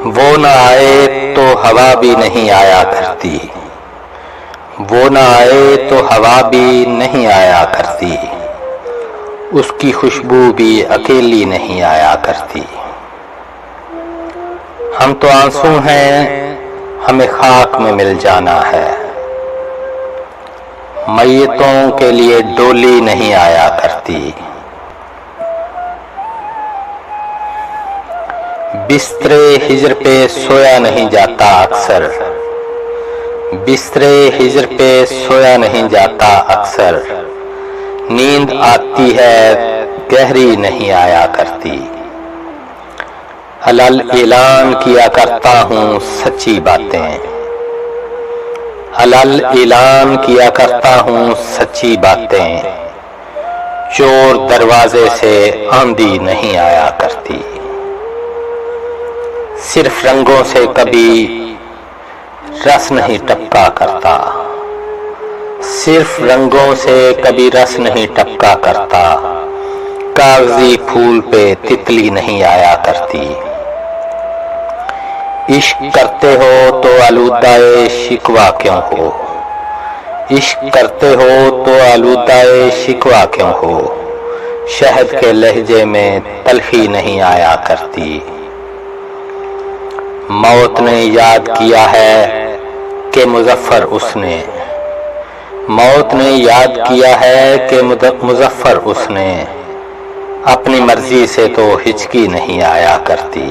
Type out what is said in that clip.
وہ نہ آئے تو ہوا بھی نہیں آیا کرتی، وہ نہ آئے تو ہوا بھی نہیں آیا کرتی، اس کی خوشبو بھی اکیلی نہیں آیا کرتی۔ ہم تو آنسو ہیں، ہمیں خاک میں مل جانا ہے، میتوں کے لیے ڈولی نہیں آیا کرتی۔ بستر ہجر پہ سویا نہیں جاتا اکثر، بستر ہجر پہ سویا نہیں جاتا اکثر، نیند آتی ہے گہری نہیں آیا کرتی۔ علل اعلان کیا کرتا ہوں سچی باتیں، علل اعلان کیا کرتا ہوں سچی باتیں، چور دروازے سے آندھی نہیں آیا کرتی۔ صرف رنگوں سے کبھی رس نہیں ٹپکا کرتا، صرف رنگوں سے کبھی رس نہیں ٹپکا کرتا، کاغذی پھول پہ تتلی نہیں آیا کرتی۔ عشق کرتے ہو تو آلودہ شکوہ کیوں ہو، عشق کرتے ہو تو آلودہ شکوہ کیوں ہو، شہد کے لہجے میں تلخی نہیں آیا کرتی۔ موت نے یاد کیا ہے کہ مظفر اس نے، موت نے یاد کیا ہے کہ مظفر اس نے، اپنی مرضی سے تو ہچکی نہیں آیا کرتی۔